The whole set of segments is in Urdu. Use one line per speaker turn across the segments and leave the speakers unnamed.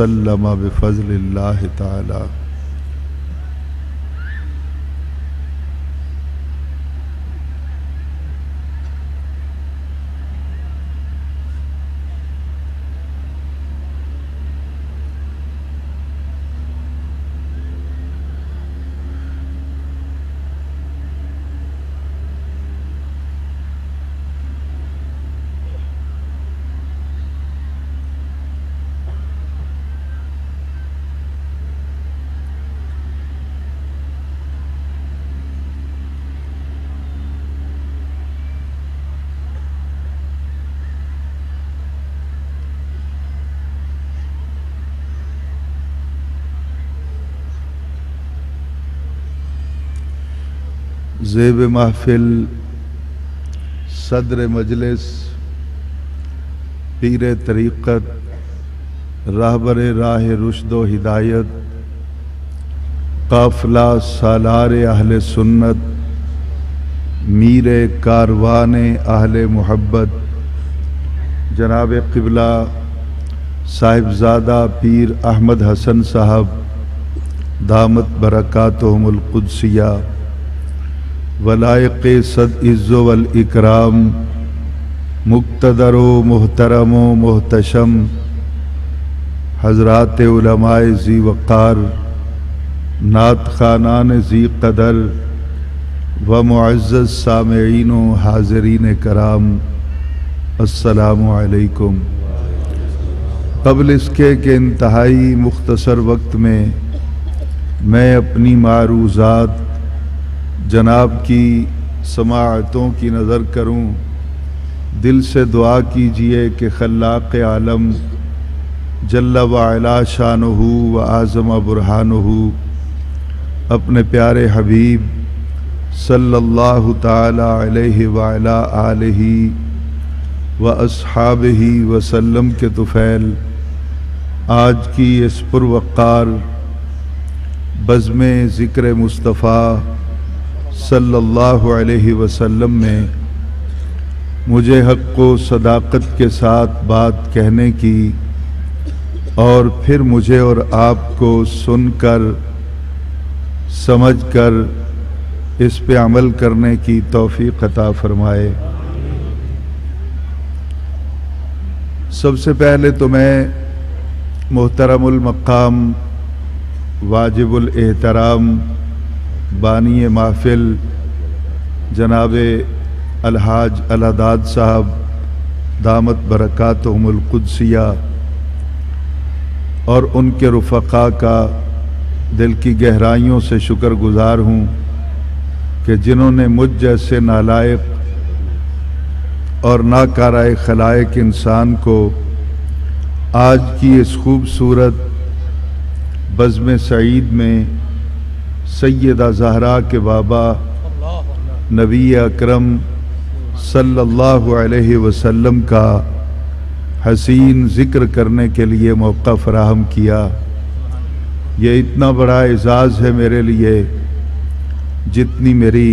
وسلم بفضل اللہ تعالی۔ زیب محفل صدر مجلس پیر طریقت راہبر راہ رشد و ہدایت قافلہ سالار اہل سنت میر کاروان اہل محبت جناب قبلہ صاحبزادہ پیر احمد حسن صاحب دامت برکاتہم القدسیہ ولائق صد عز والاکرام مقتدر و محترم و محتشم حضرات علماء ذی وقار نعت خوانان ذی قدر و معزز سامعین و حاضرین کرام السلام علیکم۔ قبل اس کے کہ انتہائی مختصر وقت میں اپنی معروضات جناب کی سماعتوں کی نظر کروں، دل سے دعا کیجئے کہ خلاق عالم جل وعلا شانہ و اعظم برہانہ اپنے پیارے حبیب صلی اللہ تعالی علیہ وعلا آلہ و اصحابہ وسلم کے طفیل آج کی اس پروقار بزم ذکر مصطفیٰ صلی اللہ علیہ وسلم میں مجھے حق و صداقت کے ساتھ بات کہنے کی اور پھر مجھے اور آپ کو سن کر سمجھ کر اس پہ عمل کرنے کی توفیق عطا فرمائے۔ سب سے پہلے تو میں محترم المقام واجب الاحترام بانی محفل جناب الحاج الہداد صاحب دامت برکاتہم القدسیہ اور ان کے رفقاء کا دل کی گہرائیوں سے شکر گزار ہوں کہ جنہوں نے مجھ جیسے نالائق اور ناکارۂ خلائق انسان کو آج کی اس خوبصورت بزم سعید میں سیدہ زہرا کے بابا نبی اکرم صلی اللہ علیہ وسلم کا حسین ذکر کرنے کے لیے موقع فراہم کیا۔ یہ اتنا بڑا اعزاز ہے میرے لیے جتنی میری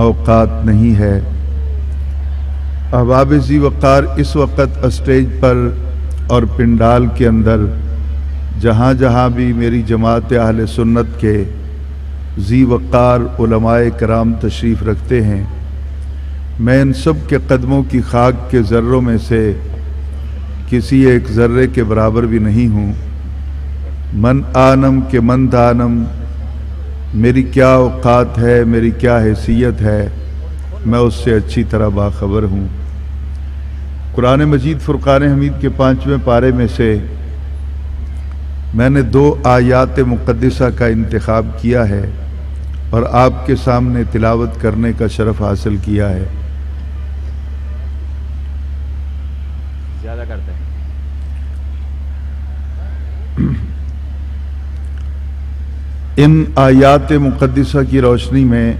اوقات نہیں ہے۔ احباب ذی وقار اس وقت اسٹیج پر اور پنڈال کے اندر جہاں جہاں بھی میری جماعت اہل سنت کے ذی وقار علماء کرام تشریف رکھتے ہیں، میں ان سب کے قدموں کی خاک کے ذروں میں سے کسی ایک ذرے کے برابر بھی نہیں ہوں۔ من آنم کے من دانم، میری کیا اوقات ہے، میری کیا حیثیت ہے، میں اس سے اچھی طرح باخبر ہوں۔ قرآن مجید فرقان حمید کے 5ویں پارے میں سے میں نے 2 آیات مقدسہ کا انتخاب کیا ہے اور آپ کے سامنے تلاوت کرنے کا شرف حاصل کیا ہے۔
زیادہ کرتے ہیں۔
ان آیات مقدسہ کی روشنی میں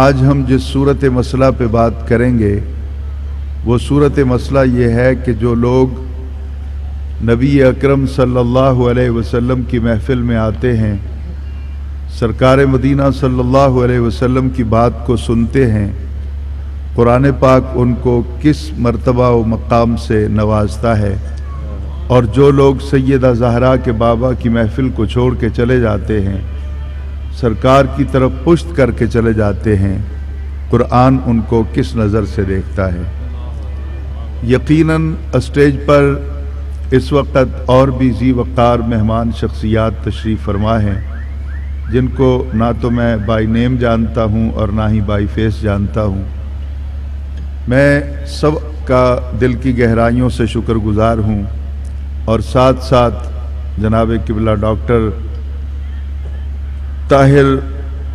آج ہم جس صورت مسئلہ پہ بات کریں گے وہ صورت مسئلہ یہ ہے کہ جو لوگ نبی اکرم صلی اللہ علیہ وسلم کی محفل میں آتے ہیں، سرکار مدینہ صلی اللہ علیہ وسلم کی بات کو سنتے ہیں، قرآن پاک ان کو کس مرتبہ و مقام سے نوازتا ہے۔ اور جو لوگ سیدہ زہرا کے بابا کی محفل کو چھوڑ کے چلے جاتے ہیں، سرکار کی طرف پشت کر کے چلے جاتے ہیں، قرآن ان کو کس نظر سے دیکھتا ہے؟ یقیناً اسٹیج پر اس وقت اور بھی ذی وقار مہمان شخصیات تشریف فرما ہیں، جن کو نہ تو میں بائی نیم جانتا ہوں اور نہ ہی بائی فیس جانتا ہوں۔ میں سب کا دل کی گہرائیوں سے شکر گزار ہوں، اور ساتھ ساتھ جناب قبلہ ڈاکٹر طاہر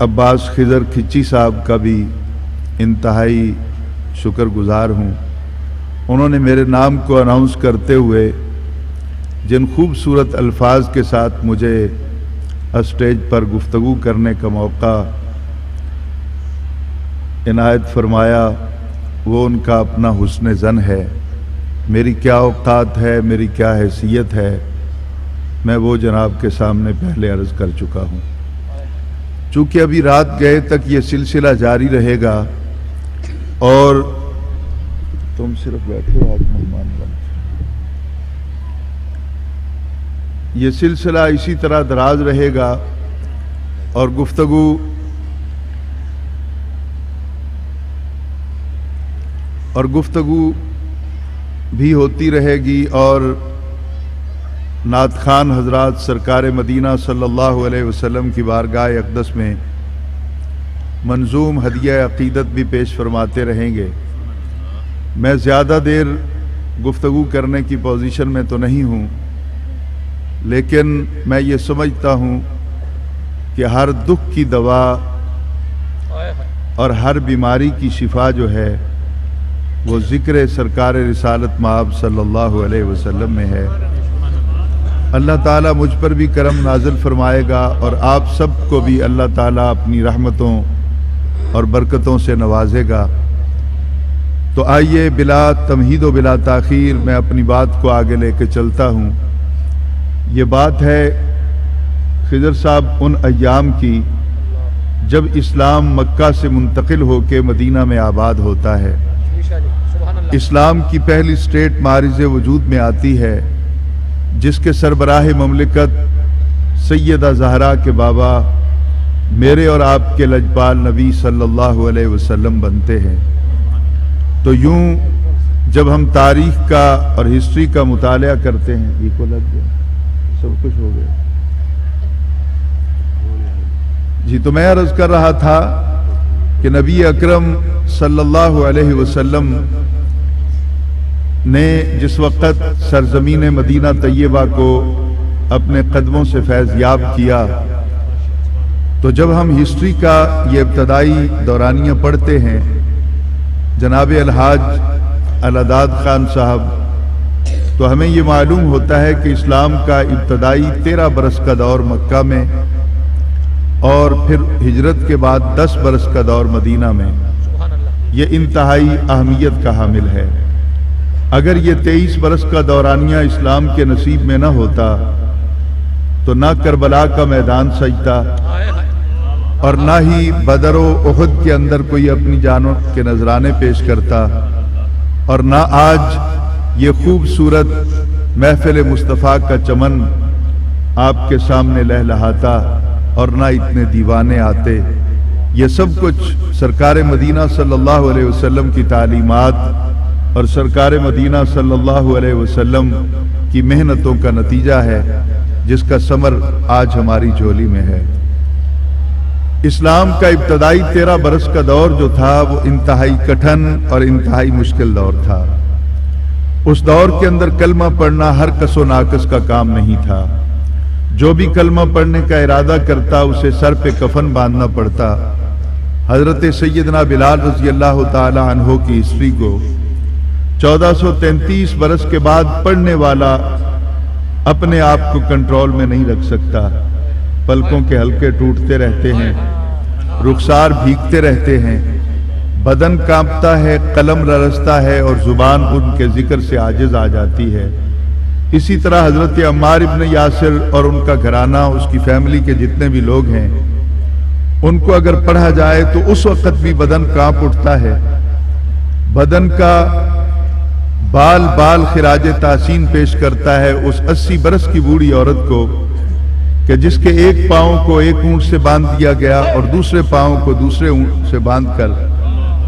عباس خضر کھچی صاحب کا بھی انتہائی شکر گزار ہوں۔ انہوں نے میرے نام کو اناؤنس کرتے ہوئے جن خوبصورت الفاظ کے ساتھ مجھے اسٹیج پر گفتگو کرنے کا موقع عنایت فرمایا، وہ ان کا اپنا حسن ظن ہے۔ میری کیا اوقات ہے، میری کیا حیثیت ہے، میں وہ جناب کے سامنے پہلے عرض کر چکا ہوں۔ چونکہ ابھی رات گئے تک یہ سلسلہ جاری رہے گا، اور تم صرف بیٹھے ہو، آج مہمان بن، یہ سلسلہ اسی طرح دراز رہے گا، اور گفتگو بھی ہوتی رہے گی، اور نعت خوان حضرات سرکار مدینہ صلی اللہ علیہ وسلم کی بارگاہ اقدس میں منظوم ہدیہ عقیدت بھی پیش فرماتے رہیں گے۔ میں زیادہ دیر گفتگو کرنے کی پوزیشن میں تو نہیں ہوں، لیکن میں یہ سمجھتا ہوں کہ ہر دکھ کی دوا اور ہر بیماری کی شفا جو ہے وہ ذکر سرکار رسالت مآب صلی اللہ علیہ وسلم میں ہے۔ اللہ تعالیٰ مجھ پر بھی کرم نازل فرمائے گا، اور آپ سب کو بھی اللہ تعالیٰ اپنی رحمتوں اور برکتوں سے نوازے گا۔ تو آئیے بلا تمہید و بلا تاخیر میں اپنی بات کو آگے لے کے چلتا ہوں۔ یہ بات ہے خضر صاحب ان ایام کی جب اسلام مکہ سے منتقل ہو کے مدینہ میں آباد ہوتا ہے۔ اسلام کی پہلی سٹیٹ معرض وجود میں آتی ہے، جس کے سربراہ مملکت سیدہ زہرا کے بابا میرے اور آپ کے لجپال نبی صلی اللہ علیہ وسلم بنتے ہیں۔ تو یوں جب ہم تاریخ کا اور ہسٹری کا مطالعہ کرتے ہیں، یہ کو لگ گیا، سب کچھ ہو گیا جی۔ تو میں عرض کر رہا تھا کہ نبی اکرم صلی اللہ علیہ وسلم نے جس وقت سرزمین مدینہ طیبہ کو اپنے قدموں سے فیض یاب کیا، تو جب ہم ہسٹری کا یہ ابتدائی دورانیہ پڑھتے ہیں، جناب الحاج العداد خان صاحب، تو ہمیں یہ معلوم ہوتا ہے کہ اسلام کا ابتدائی 13 برس کا دور مکہ میں، اور پھر ہجرت کے بعد 10 برس کا دور مدینہ میں، یہ انتہائی اہمیت کا حامل ہے۔ اگر یہ 23 برس کا دورانیہ اسلام کے نصیب میں نہ ہوتا تو نہ کربلا کا میدان سجتا، اور نہ ہی بدر و احد کے اندر کوئی اپنی جانوں کے نذرانے پیش کرتا، اور نہ آج یہ خوبصورت محفل مصطفیٰ کا چمن آپ کے سامنے لہلہاتا، اور نہ اتنے دیوانے آتے۔ یہ سب کچھ سرکار مدینہ صلی اللہ علیہ وسلم کی تعلیمات اور سرکار مدینہ صلی اللہ علیہ وسلم کی محنتوں کا نتیجہ ہے، جس کا ثمر آج ہماری جھولی میں ہے۔ اسلام کا ابتدائی 13 برس کا دور جو تھا وہ انتہائی کٹھن اور انتہائی مشکل دور تھا۔ اس دور کے اندر کلمہ پڑھنا ہر کس و ناکس کا کام نہیں تھا۔ جو بھی کلمہ پڑھنے کا ارادہ کرتا اسے سر پہ کفن باندھنا پڑتا۔ حضرت سیدنا بلال رضی اللہ تعالی عنہ کی ہسٹری کو 1433 برس کے بعد پڑھنے والا اپنے آپ کو کنٹرول میں نہیں رکھ سکتا۔ پلکوں کے حلقے ٹوٹتے رہتے ہیں، رخسار بھیگتے رہتے ہیں، بدن کانپتا ہے، قلم لرزتا ہے، اور زبان ان کے ذکر سے عاجز آ جاتی ہے۔ اسی طرح حضرت عمار ابن یاسر اور ان کا گھرانہ، اس کی فیملی کے جتنے بھی لوگ ہیں، ان کو اگر پڑھا جائے تو اس وقت بھی بدن کانپ اٹھتا ہے۔ بدن کا بال بال خراج تحسین پیش کرتا ہے اس 80 برس کی بوڑھی عورت کو کہ جس کے ایک پاؤں کو ایک اونٹ سے باندھ دیا گیا اور دوسرے پاؤں کو دوسرے اونٹ سے باندھ کر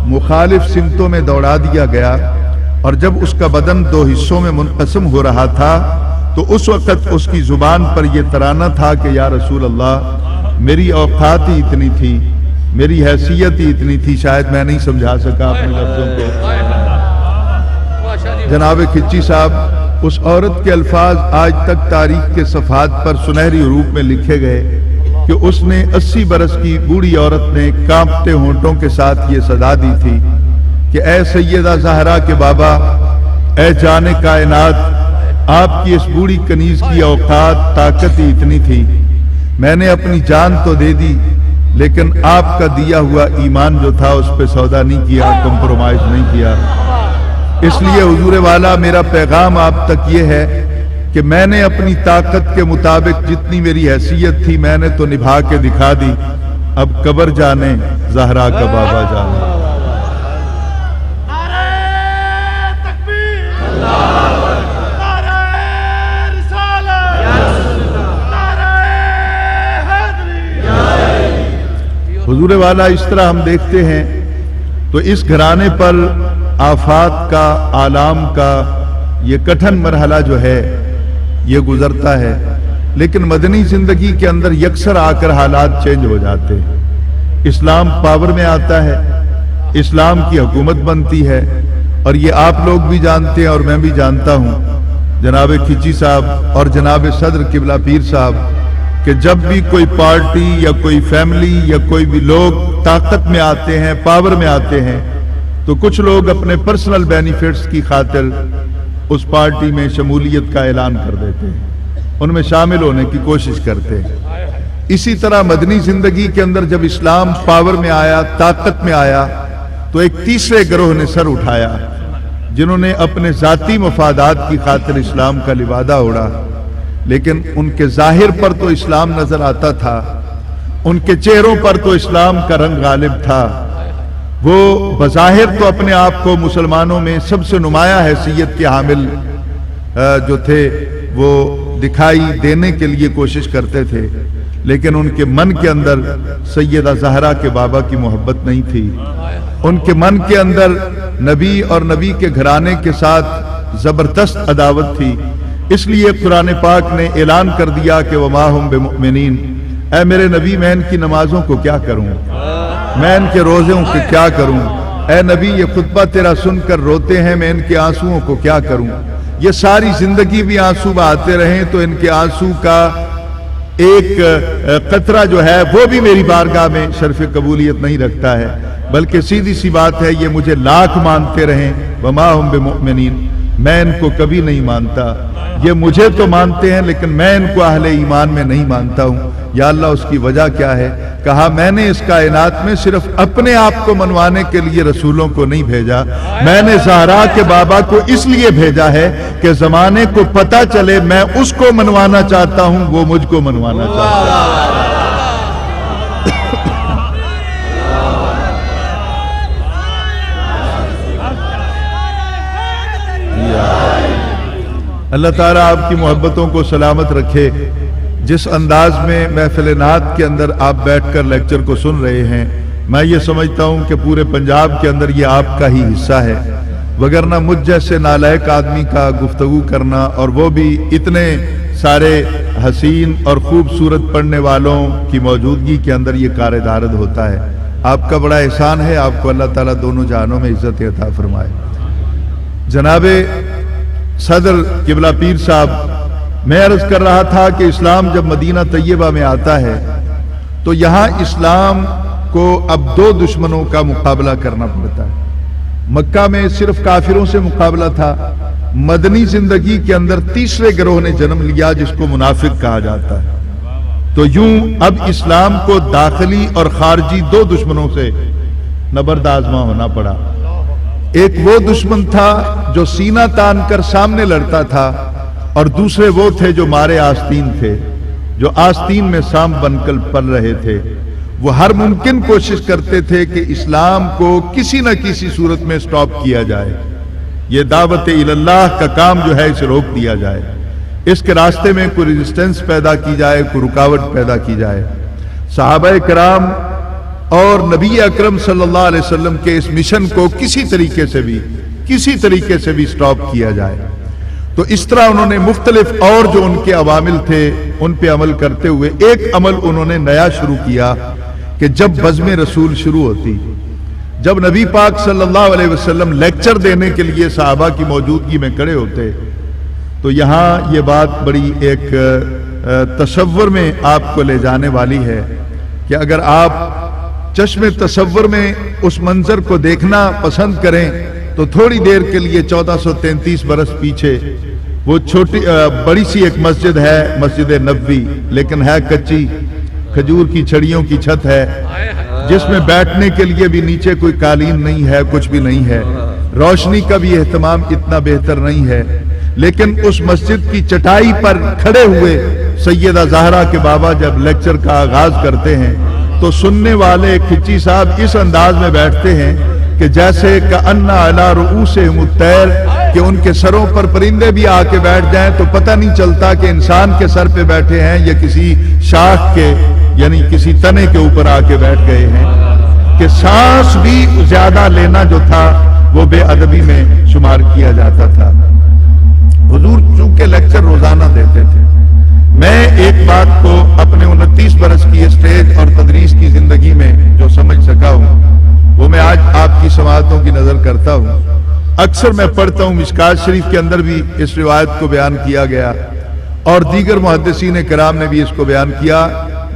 مخالف سمتوں میں دوڑا دیا گیا، اور جب اس کا بدن 2 حصوں میں منقسم ہو رہا تھا تو اس وقت اس کی زبان پر یہ ترانہ تھا کہ یا رسول اللہ، میری اوقات ہی اتنی تھی، میری حیثیت ہی اتنی تھی، شاید میں نہیں سمجھا سکا اپنے لفظوں کو۔ جناب کھچی صاحب، اس عورت کے الفاظ آج تک تاریخ کے صفحات پر سنہری حروف میں لکھے گئے کہ اس نے 80 برس کی بوڑھی عورت نے کانپتے ہونٹوں کے ساتھ یہ صدا دی تھی کہ اے سیدہ زہرا کے بابا، اے جان کائنات، آپ کی اس بوڑھی کنیز کی اوقات طاقت ہی اتنی تھی، میں نے اپنی جان تو دے دی لیکن آپ کا دیا ہوا ایمان جو تھا اس پہ سودا نہیں کیا، کمپرومائز نہیں کیا۔ اس لیے حضور والا، میرا پیغام آپ تک یہ ہے کہ میں نے اپنی طاقت کے مطابق جتنی میری حیثیت تھی میں نے تو نبھا کے دکھا دی، اب قبر جانے زہرا کا بابا جانے۔ حضور والا، اس طرح ہم دیکھتے ہیں تو اس گھرانے پر آفات کا، آلام کا یہ کٹھن مرحلہ جو ہے یہ گزرتا ہے، لیکن مدنی زندگی کے اندر یکسر آ کر حالات چینج ہو جاتے ہیں۔ اسلام پاور میں آتا ہے، اسلام کی حکومت بنتی ہے، اور یہ آپ لوگ بھی جانتے ہیں اور میں بھی جانتا ہوں، جناب کھچی صاحب اور جناب صدر قبلہ پیر صاحب، کہ جب بھی کوئی پارٹی یا کوئی فیملی یا کوئی بھی لوگ طاقت میں آتے ہیں، پاور میں آتے ہیں، تو کچھ لوگ اپنے پرسنل بینیفٹس کی خاطر اس پارٹی میں شمولیت کا اعلان کر دیتے ہیں، ان میں شامل ہونے کی کوشش کرتے ہیں۔ اسی طرح مدنی زندگی کے اندر جب اسلام پاور میں آیا، طاقت میں آیا، تو ایک تیسرے گروہ نے سر اٹھایا جنہوں نے اپنے ذاتی مفادات کی خاطر اسلام کا لبادہ اوڑھا، لیکن ان کے ظاہر پر تو اسلام نظر آتا تھا، ان کے چہروں پر تو اسلام کا رنگ غالب تھا، وہ بظاہر تو اپنے آپ کو مسلمانوں میں سب سے نمایاں حیثیت کے حامل جو تھے وہ دکھائی دینے کے لیے کوشش کرتے تھے، لیکن ان کے من کے اندر سیدہ زہرا کے بابا کی محبت نہیں تھی، ان کے من کے اندر نبی اور نبی کے گھرانے کے ساتھ زبردست عداوت تھی۔ اس لیے قرآن پاک نے اعلان کر دیا کہ وما ہم بمؤمنین، اے میرے نبی میں ان کی نمازوں کو کیا کروں، میں ان کے روزوں کو کیا کروں، اے نبی یہ خطبہ تیرا سن کر روتے ہیں، میں ان کے آنسوؤں کو کیا کروں، یہ ساری زندگی بھی آنسو بہاتے رہیں تو ان کے آنسو کا ایک قطرہ جو ہے وہ بھی میری بارگاہ میں شرف قبولیت نہیں رکھتا ہے، بلکہ سیدھی سی بات ہے یہ مجھے لاکھ مانتے رہیں، وما ہم بمؤمنین، میں ان کو کبھی نہیں مانتا، یہ مجھے تو مانتے ہیں لیکن میں ان کو اہل ایمان میں نہیں مانتا ہوں۔ یا اللہ اس کی وجہ کیا ہے؟ کہا میں نے اس کائنات میں صرف اپنے آپ کو منوانے کے لیے رسولوں کو نہیں بھیجا، میں نے زہرا کے بابا کو اس لیے بھیجا ہے کہ زمانے کو پتہ چلے میں اس کو منوانا چاہتا ہوں، وہ مجھ کو منوانا چاہتا ہے۔ اللہ تعالیٰ آپ کی محبتوں کو سلامت رکھے۔ جس انداز میں محفل نعت کے اندر آپ بیٹھ کر لیکچر کو سن رہے ہیں، میں یہ سمجھتا ہوں کہ پورے پنجاب کے اندر یہ آپ کا ہی حصہ ہے، وگرنہ مجھ جیسے نالائق آدمی کا گفتگو کرنا، اور وہ بھی اتنے سارے حسین اور خوبصورت پڑھنے والوں کی موجودگی کے اندر، یہ کار دارد ہوتا ہے۔ آپ کا بڑا احسان ہے، آپ کو اللہ تعالیٰ دونوں جہانوں میں عزت عطا فرمائے۔ جناب صدر قبلہ پیر صاحب، میں عرض کر رہا تھا کہ اسلام جب مدینہ طیبہ میں آتا ہے تو یہاں اسلام کو اب 2 دشمنوں کا مقابلہ کرنا پڑتا ہے۔ مکہ میں صرف کافروں سے مقابلہ تھا، مدنی زندگی کے اندر تیسرے گروہ نے جنم لیا جس کو منافق کہا جاتا ہے۔ تو یوں اب اسلام کو داخلی اور خارجی 2 دشمنوں سے نبرد آزما ہونا پڑا۔ ایک وہ دشمن تھا جو سینہ تان کر سامنے لڑتا تھا، اور دوسرے وہ تھے جو مارے آستین تھے، جو آستین میں سام بن کر پل رہے تھے۔ وہ ہر ممکن کوشش کرتے تھے کہ اسلام کو کسی نہ کسی صورت میں سٹاپ کیا جائے، یہ دعوت الاللہ کا کام جو ہے اسے روک دیا جائے، اس کے راستے میں کوئی ریزسٹنس پیدا کی جائے، کوئی رکاوٹ پیدا کی جائے، صحابہ کرام اور نبی اکرم صلی اللہ علیہ وسلم کے اس مشن کو کسی طریقے سے بھی سٹاپ کیا جائے۔ تو اس طرح انہوں نے مختلف اور جو ان کے عوامل تھے ان پہ عمل کرتے ہوئے ایک عمل انہوں نے نیا شروع کیا کہ جب بزم رسول شروع ہوتی، جب نبی پاک صلی اللہ علیہ وسلم لیکچر دینے کے لیے صحابہ کی موجودگی میں کھڑے ہوتے، تو یہاں یہ بات بڑی ایک تصور میں آپ کو لے جانے والی ہے کہ اگر آپ چشم تصور میں اس منظر کو دیکھنا پسند کریں تو تھوڑی دیر کے لیے 1433 برس پیچھے وہ بڑی سی ایک مسجد ہے، مسجد نبوی، لیکن ہے کچی، کھجور کی چھڑیوں کی چھت ہے، جس میں بیٹھنے کے لیے بھی نیچے کوئی قالین نہیں ہے، کچھ بھی نہیں ہے، روشنی کا بھی اہتمام اتنا بہتر نہیں ہے، لیکن اس مسجد کی چٹائی پر کھڑے ہوئے سیدہ زہرا کے بابا جب لیکچر کا آغاز کرتے ہیں تو سننے والے کھچی صاحب اس انداز میں بیٹھتے ہیں کہ جیسے کأن علی رؤوسہم الطیر، کہ ان کے سروں پر پرندے بھی آ کے بیٹھ جائیں تو پتہ نہیں چلتا کہ انسان کے سر پہ بیٹھے ہیں یا کسی شاخ کے یعنی کسی تنے کے اوپر آ کے بیٹھ گئے ہیں، کہ سانس بھی زیادہ لینا جو تھا وہ بے ادبی میں شمار کیا جاتا تھا۔ حضور چونکہ لیکچر روزانہ دیتے تھے، میں ایک بات کو اپنے 29 برس کی اسٹیج اور تدریس کی زندگی میں جو سمجھ سکا ہوں وہ میں آج آپ کی سماعتوں کی نظر کرتا ہوں۔ اکثر میں پڑھتا ہوں، مشکات شریف کے اندر بھی اس روایت کو بیان کیا گیا اور دیگر محدثین کرام نے بھی اس کو بیان کیا،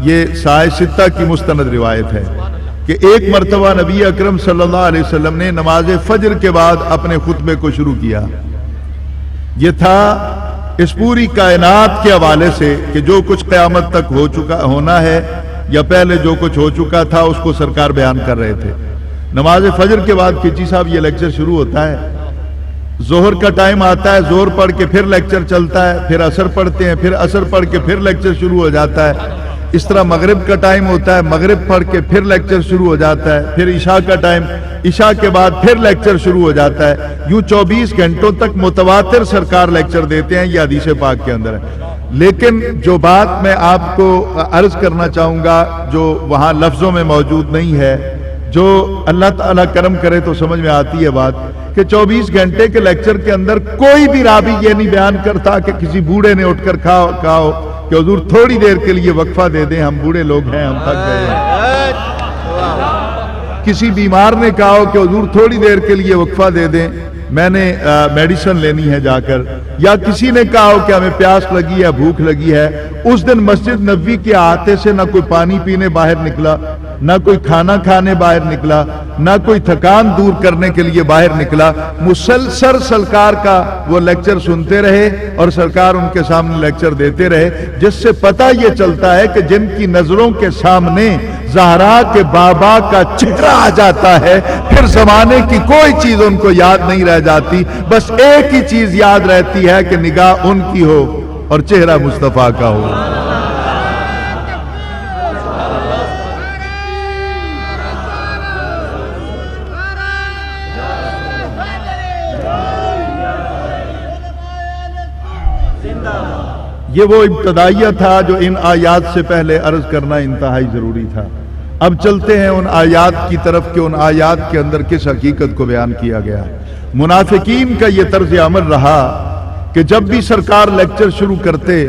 یہ سائے ستہ کی مستند روایت ہے کہ ایک مرتبہ نبی اکرم صلی اللہ علیہ وسلم نے نماز فجر کے بعد اپنے خطبے کو شروع کیا۔ یہ تھا اس پوری کائنات کے حوالے سے کہ جو کچھ قیامت تک ہونا ہے یا پہلے جو کچھ ہو چکا تھا اس کو سرکار بیان کر رہے تھے۔ نماز فجر کے بعد کچی صاحب یہ لیکچر شروع ہوتا ہے، ظہر کا ٹائم آتا ہے، ظہر پڑھ کے پھر لیکچر چلتا ہے، پھر عصر پڑھتے ہیں، پھر عصر پڑھ کے پھر لیکچر شروع ہو جاتا ہے، اس طرح مغرب کا ٹائم ہوتا ہے، مغرب پڑھ کے پھر لیکچر شروع ہو جاتا ہے، پھر عشاء کا ٹائم، عشاء کے بعد پھر لیکچر شروع ہو جاتا ہے، یوں 24 گھنٹوں تک متواتر سرکار لیکچر دیتے ہیں، یہ حدیث پاک کے اندر ہے۔ لیکن جو بات میں آپ کو عرض کرنا چاہوں گا جو وہاں لفظوں میں موجود نہیں ہے، جو اللہ تعالیٰ کرم کرے تو سمجھ میں آتی ہے بات، کہ 24 گھنٹے کے لیکچر کے اندر کوئی بھی راوی یہ نہیں بیان کرتا کہ کسی بوڑھے نے اٹھ کر کہا ہو کہ حضور تھوڑی دیر کے لیے وقفہ دے دیں، ہم بوڑھے لوگ ہیں، ہم تھک گئے ہیں۔ کسی بیمار نے کہا ہو کہ حضور تھوڑی دیر کے لیے وقفہ دے دیں، میں نے میڈیسن لینی ہے جا کر، یا کسی نے کہا ہو کہ ہمیں پیاس لگی ہے، بھوک لگی ہے۔ اس دن مسجد نبوی کے احاطے سے نہ کوئی پانی پینے باہر نکلا، نہ کوئی کھانا کھانے باہر نکلا، نہ کوئی تھکان دور کرنے کے لیے باہر نکلا، مسلسل سرکار کا وہ لیکچر سنتے رہے اور سرکار ان کے سامنے لیکچر دیتے رہے، جس سے پتہ یہ چلتا ہے کہ جن کی نظروں کے سامنے زہرا کے بابا کا چہرہ آ جاتا ہے، پھر زمانے کی کوئی چیز ان کو یاد نہیں رہ جاتی، بس ایک ہی چیز یاد رہتی ہے کہ نگاہ ان کی ہو اور چہرہ مصطفیٰ کا ہو۔ یہ وہ ابتدائیہ تھا جو ان آیات سے پہلے عرض کرنا انتہائی ضروری تھا۔ اب چلتے ہیں ان آیات کی طرف کہ ان آیات کے اندر کس حقیقت کو بیان کیا گیا۔ منافقین کا یہ طرز عمل رہا کہ جب بھی سرکار لیکچر شروع کرتے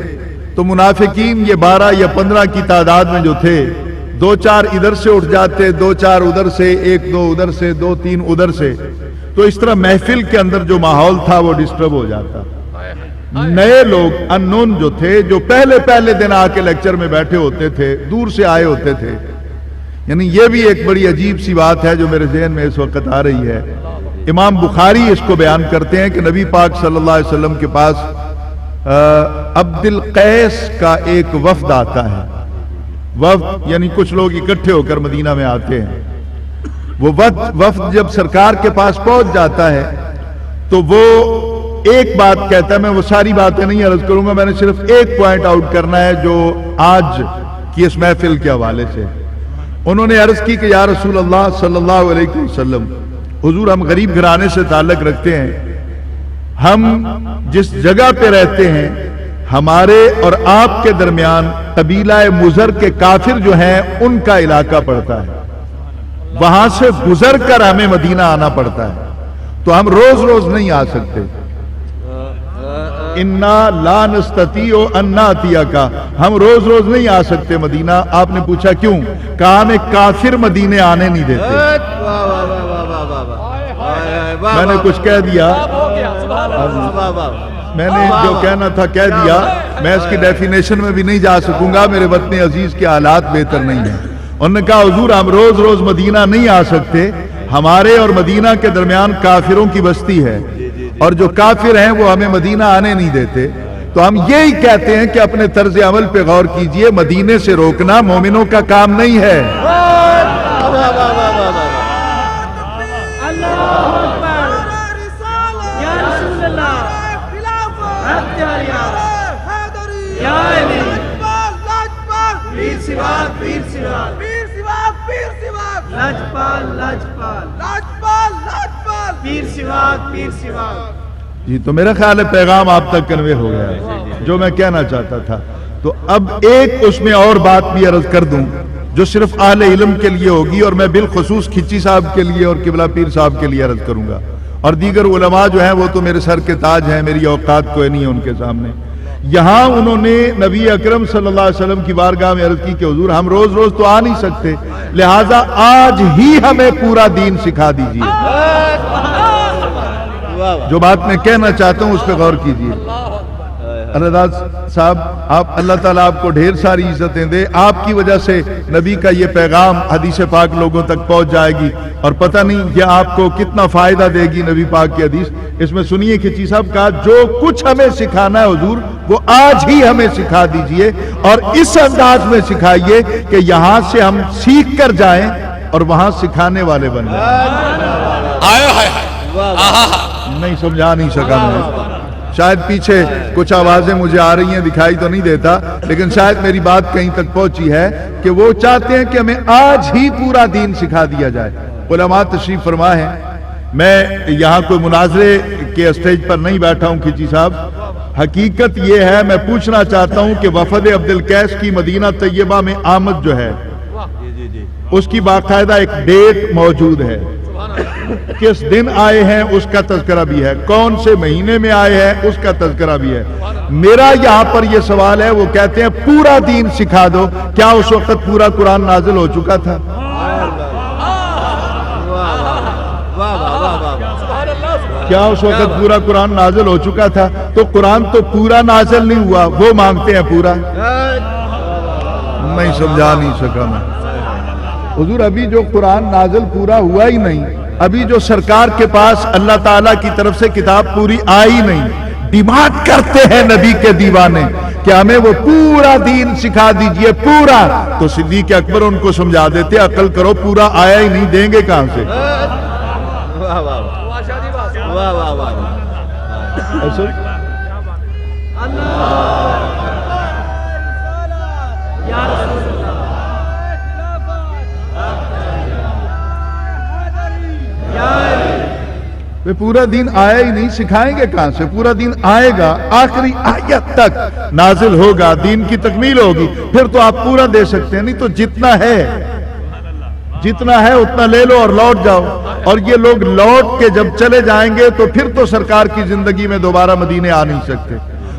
تو منافقین یہ 12 یا 15 کی تعداد میں جو تھے، 2-4 ادھر سے اٹھ جاتے، 2-4 ادھر سے، 1-2 ادھر سے، 2-3 ادھر سے، تو اس طرح محفل کے اندر جو ماحول تھا وہ ڈسٹرب ہو جاتا۔ نئے لوگ انون جو تھے، جو پہلے دن آ کے لیکچر میں بیٹھے ہوتے تھے، دور سے آئے ہوتے تھے، یعنی یہ بھی ایک بڑی عجیب سی بات ہے جو میرے ذہن میں اس وقت آ رہی ہے۔ امام بخاری اس کو بیان کرتے ہیں کہ نبی پاک صلی اللہ علیہ وسلم کے پاس عبد القیس کا ایک وفد آتا ہے۔ وفد یعنی کچھ لوگ اکٹھے ہو کر مدینہ میں آتے ہیں۔ وہ وفد جب سرکار کے پاس پہنچ جاتا ہے تو وہ ایک بات کہتا ہے، میں وہ ساری باتیں نہیں عرض کروں گا، میں نے صرف ایک پوائنٹ آؤٹ کرنا ہے جو آج کی اس محفل کے حوالے سے۔ انہوں نے عرض کی کہ یا رسول اللہ صلی اللہ علیہ وسلم، حضور ہم غریب گھرانے سے تعلق رکھتے ہیں، ہم جس جگہ پہ رہتے ہیں ہمارے اور آپ کے درمیان قبیلہ مزر کے کافر جو ہیں ان کا علاقہ پڑتا ہے، وہاں سے گزر کر ہمیں مدینہ آنا پڑتا ہے، تو ہم روز روز نہیں آ سکتے۔ انا لا نستطیع ان ناتیک، ہم روز روز نہیں آ سکتے مدینہ۔ آپ نے پوچھا کیوں؟ کہا ہمیں کافر مدینے آنے نہیں دیتے۔ میں نے کچھ کہہ دیا، میں نے جو کہنا تھا کہہ دیا، میں اس کی ڈیفینیشن میں بھی نہیں جا سکوں گا، میرے وطن عزیز کے حالات بہتر نہیں ہیں۔ انہوں نے کہا حضور ہم روز روز مدینہ نہیں آ سکتے، ہمارے اور مدینہ کے درمیان کافروں کی بستی ہے، اور جو کافر ہیں وہ ہمیں مدینہ آنے نہیں دیتے، تو ہم یہی کہتے ہیں کہ اپنے طرز عمل پہ غور کیجئے، مدینے سے روکنا مومنوں کا کام نہیں ہے۔ جی تو میرا خیال ہے پیغام آپ تک کنوے ہو گیا ہے جو میں کہنا چاہتا تھا۔ تو اب ایک اس میں اور بات بھی عرض کر دوں جو صرف اہل علم کے لیے ہوگی، اور میں بالخصوص کھچی صاحب کے لیے اور قبلہ پیر صاحب کے لیے عرض کروں گا، اور دیگر علماء جو ہیں وہ تو میرے سر کے تاج ہیں، میری اوقات کوئی نہیں ہے ان کے سامنے۔ یہاں انہوں نے نبی اکرم صلی اللہ علیہ وسلم کی بارگاہ میں عرض کی کہ حضور ہم روز روز تو آ نہیں سکتے، لہٰذا آج ہی ہمیں پورا دین سکھا دیجیے۔ جو بات میں کہنا چاہتا ہوں اس پہ غور کیجیے۔ الداز صاحب آپ اللہ تعالیٰ آپ کو ڈھیر ساری عزتیں دے، آپ کی وجہ سے نبی کا یہ پیغام حدیث پاک لوگوں تک پہنچ جائے گی، اور پتہ نہیں یہ آپ کو کتنا فائدہ دے گی نبی پاک کی حدیث۔ اس میں سنیے کھچی صاحب کہا جو کچھ ہمیں سکھانا ہے حضور وہ آج ہی ہمیں سکھا دیجئے، اور اس انداز میں سکھائیے کہ یہاں سے ہم سیکھ کر جائیں اور وہاں سکھانے والے بن جائیں۔ نہیں سمجھا نہیں سکا میں، شاید پیچھے کچھ آوازیں مجھے آ رہی ہیں، دکھائی تو نہیں دیتا، لیکن شاید میری بات کہیں تک پہنچی ہے کہ وہ چاہتے ہیں کہ ہمیں آج ہی پورا دین سکھا دیا جائے۔ علماء تشریف فرما ہے، میں یہاں کوئی مناظرے کے اسٹیج پر نہیں بیٹھا ہوں کھچی صاحب، حقیقت یہ ہے میں پوچھنا چاہتا ہوں کہ وفد عبدالقیس کی مدینہ طیبہ میں آمد جو ہے اس کی باقاعدہ ایک ڈیٹ موجود ہے، کس دن آئے ہیں اس کا تذکرہ بھی ہے، کون سے مہینے میں آئے ہیں اس کا تذکرہ بھی ہے۔ میرا یہاں پر یہ سوال ہے، وہ کہتے ہیں پورا دین سکھا دو، کیا اس وقت پورا قرآن نازل ہو چکا تھا؟ کیا اس وقت پورا قرآن نازل ہو چکا تھا؟ تو قرآن تو پورا نازل نہیں ہوا، وہ مانگتے ہیں پورا۔ نہیں سمجھا نہیں سکا میں حضور، ابھی جو قرآن نازل پورا ہوا ہی نہیں، ابھی جو سرکار کے پاس اللہ تعالیٰ کی طرف سے کتاب پوری آئی نہیں، ڈیمانڈ کرتے ہیں نبی کے دیوانے کہ ہمیں وہ پورا دین سکھا دیجئے پورا، تو صدیق اکبر ان کو سمجھا دیتے عقل کرو، پورا آیا ہی نہیں، دیں گے کہاں سے؟ پورا دین آیا ہی نہیں، سکھائیں گے کہاں سے؟ پورا دین آئے گا، آخری آیت تک نازل ہوگا، دین کی تکمیل ہوگی، پھر تو آپ پورا دے سکتے ہیں، نہیں تو جتنا ہے اتنا لے لو اور لوٹ جاؤ۔ اور یہ لوگ لوٹ کے جب چلے جائیں گے تو پھر تو سرکار کی زندگی میں دوبارہ مدینے آ نہیں سکتے،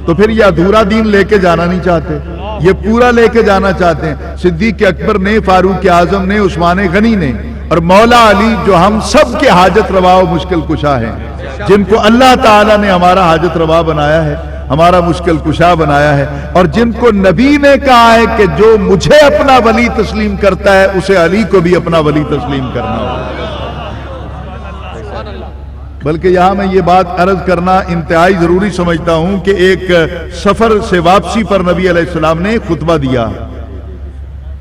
تو پھر یہ ادھورا دین لے کے جانا نہیں چاہتے، یہ پورا لے کے جانا چاہتے ہیں۔ صدیق اکبر نے، فاروق اعظم نے، عثمان غنی نے، اور مولا علی جو ہم سب کے حاجت روا و مشکل کشا ہیں، جن کو اللہ تعالیٰ نے ہمارا حاجت روا بنایا ہے، ہمارا مشکل کشا بنایا ہے، اور جن کو نبی نے کہا ہے کہ جو مجھے اپنا ولی تسلیم کرتا ہے اسے علی کو بھی اپنا ولی تسلیم کرنا ہوگا۔ بلکہ یہاں میں یہ بات عرض کرنا انتہائی ضروری سمجھتا ہوں کہ ایک سفر سے واپسی پر نبی علیہ السلام نے خطبہ دیا،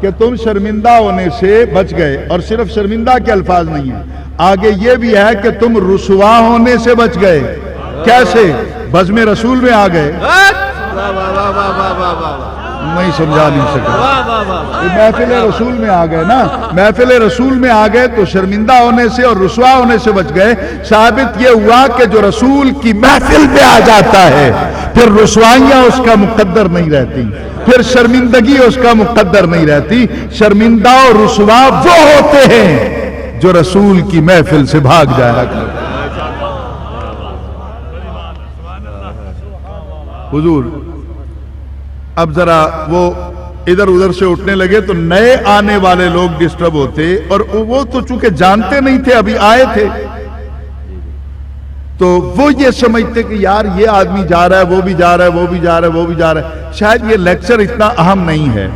کہ تم شرمندہ ہونے سے بچ گئے، اور صرف شرمندہ کے الفاظ نہیں ہیں، آگے یہ بھی ہے کہ تم رسوا ہونے سے بچ گئے۔ کیسے؟ بزم رسول میں آ گئے۔ نہیں سمجھا نہیں سکا، محفل رسول میں آ گئے نا، محفل رسول میں آ گئے تو شرمندہ ہونے سے اور رسوا ہونے سے بچ گئے۔ ثابت یہ ہوا کہ جو رسول کی محفل میں آ جاتا ہے پھر رسوائیاں اس کا مقدر نہیں رہتی، پھر شرمندگی اس کا مقدر نہیں رہتی۔ شرمندہ اور رسوا وہ ہوتے ہیں جو رسول کی محفل سے بھاگ جایا کرتے۔ حضور اب ذرا وہ ادھر ادھر سے اٹھنے لگے تو نئے آنے والے لوگ ڈسٹرب ہوتے، اور وہ تو چونکہ جانتے نہیں تھے، ابھی آئے تھے، تو وہ یہ سمجھتے کہ یار یہ آدمی جا رہا ہے، وہ بھی جا رہا ہے، وہ بھی جا رہا ہے، وہ بھی جا رہا ہے، شاید یہ لیکچر اتنا اہم نہیں ہے،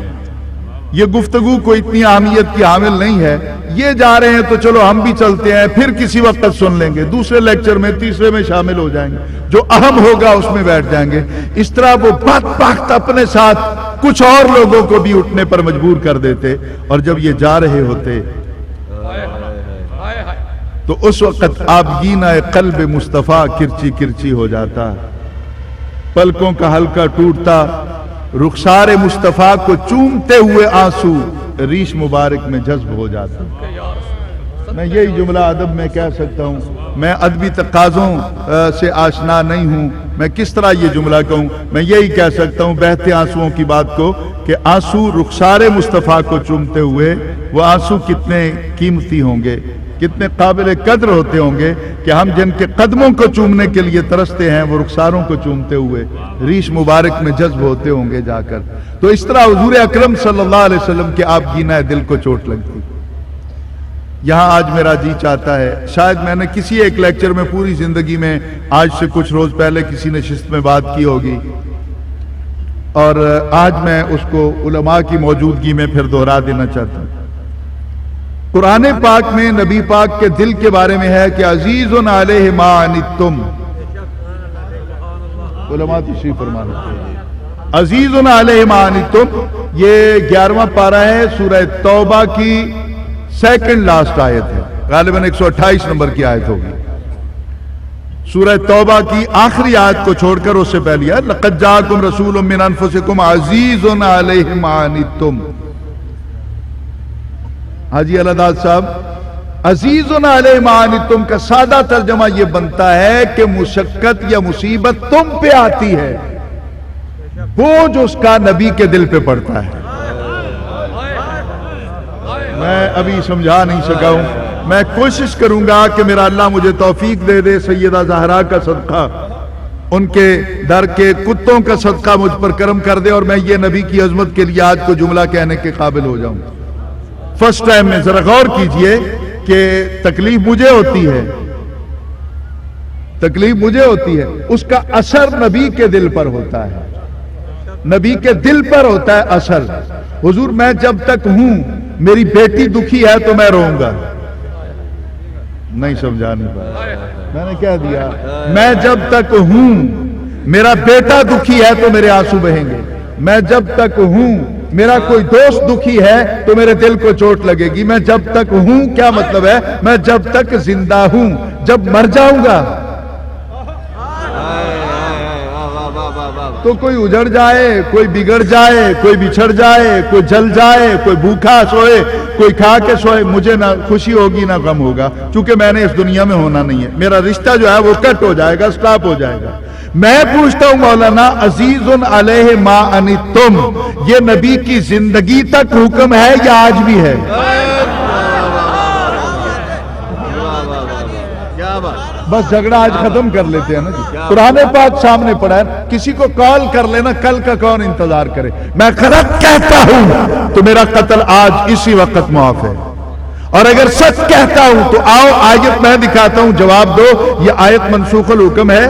یہ گفتگو کوئی اتنی اہمیت کی حامل نہیں ہے، یہ جا رہے ہیں تو چلو ہم بھی چلتے ہیں، پھر کسی وقت سن لیں گے، دوسرے لیکچر میں تیسرے میں شامل ہو جائیں گے، جو اہم ہوگا اس میں بیٹھ جائیں گے۔ اس طرح وہ بات اپنے ساتھ کچھ اور لوگوں کو بھی اٹھنے پر مجبور کر دیتے، اور جب یہ جا رہے ہوتے تو اس وقت آبگینہ قلب مصطفیٰ کرچی کرچی ہو جاتا، پلکوں کا حلقہ ٹوٹتا، رخسار مصطفیٰ کو چومتے ہوئے آنسو ریش مبارک میں جذب ہو جاتا۔ میں یہی جملہ ادب میں کہہ سکتا ہوں، میں ادبی تقاضوں سے آشنا نہیں ہوں، میں کس طرح یہ جملہ کہوں، میں یہی کہہ سکتا ہوں بہتے آنسوؤں کی بات کو، کہ آنسو رخسار مصطفیٰ کو چومتے ہوئے، وہ آنسو کتنے قیمتی ہوں گے، کتنے قابل قدر ہوتے ہوں گے، کہ ہم جن کے قدموں کو چومنے کے لیے ترستے ہیں وہ رخساروں کو چومتے ہوئے ریش مبارک میں جذب ہوتے ہوں گے جا کر۔ تو اس طرح حضور اکرم صلی اللہ علیہ وسلم کے آبگینہ دل کو چوٹ لگتی۔ یہاں آج میرا جی چاہتا ہے، شاید میں نے کسی ایک لیکچر میں پوری زندگی میں آج سے کچھ روز پہلے کسی نشست میں بات کی ہوگی، اور آج میں اس کو علماء کی موجودگی میں پھر دہرا دینا چاہتا ہوں۔ قرآن پاک میں نبی پاک کے دل کے بارے میں ہے کہ عزیز علیہ ما عنتم، علماء تشریف فرما رہے ہیں، عزیز علیہ ما عنتم، یہ 11واں پارہ ہے سورہ توبہ کی سیکنڈ لاسٹ آیت ہے، غالباً 128 نمبر کی آیت ہوگی، سورہ توبہ کی آخری آیت کو چھوڑ کر اس سے پہلی ہے، لقد جاءکم رسول من انفسکم عزیز علیہ ما عنتم۔ حاجی الہداد صاحب، عزیز علیہ ما عنتم کا سادہ ترجمہ یہ بنتا ہے کہ مشقت یا مصیبت تم پہ آتی ہے، بوجھ اس کا نبی کے دل پہ پڑتا ہے۔ میں ابھی سمجھا نہیں سکا ہوں، میں کوشش کروں گا کہ میرا اللہ مجھے توفیق دے دے، سیدہ زہرا کا صدقہ، ان کے در کے کتوں کا صدقہ مجھ پر کرم کر دے، اور میں یہ نبی کی عظمت کے لیے آج کو جملہ کہنے کے قابل ہو جاؤں۔ فرسٹ ٹائم میں ذرا غور کیجئے کہ تکلیف مجھے ہوتی ہے، تکلیف مجھے ہوتی ہے، اس کا اثر نبی کے دل پر ہوتا ہے، نبی کے دل پر ہوتا ہے اثر۔ حضور میں جب تک ہوں، میری بیٹی دکھی ہے تو میں روؤں گا، نہیں سمجھا نہیں پایا، میں نے کہہ دیا، میں جب تک ہوں، میرا بیٹا دکھی ہے تو میرے آنسو بہیں گے، میں جب تک ہوں، میرا کوئی دوست دکھی ہے تو میرے دل کو چوٹ لگے گی، میں جب تک ہوں کیا مطلب ہے، میں جب تک زندہ ہوں، جب مر جاؤں گا تو کوئی اجڑ جائے، کوئی بگڑ جائے، کوئی بچھڑ جائے، کوئی جل جائے، کوئی بھوکا سوئے، کوئی کھا کے سوئے، مجھے نہ خوشی ہوگی نہ غم ہوگا، کیونکہ میں نے اس دنیا میں ہونا نہیں ہے، میرا رشتہ جو ہے وہ کٹ ہو جائے گا، سٹاپ ہو جائے گا۔ میں پوچھتا ہوں مولانا، عزیز علیہ ما عنتم، یہ نبی کی زندگی تک حکم ہے یا آج بھی ہے؟ بس جھگڑا آج ختم کر لیتے ہیں نا جی، قرآن پاک سامنے پڑا ہے، کسی کو کال کر لینا، کل کا کون انتظار کرے؟ میں غلط کہتا ہوں تو میرا قتل آج اسی وقت معاف ہے، اور اگر سچ کہتا ہوں تو آؤ آیت میں دکھاتا ہوں، جواب دو، یہ آیت منسوخ الحکم ہے؟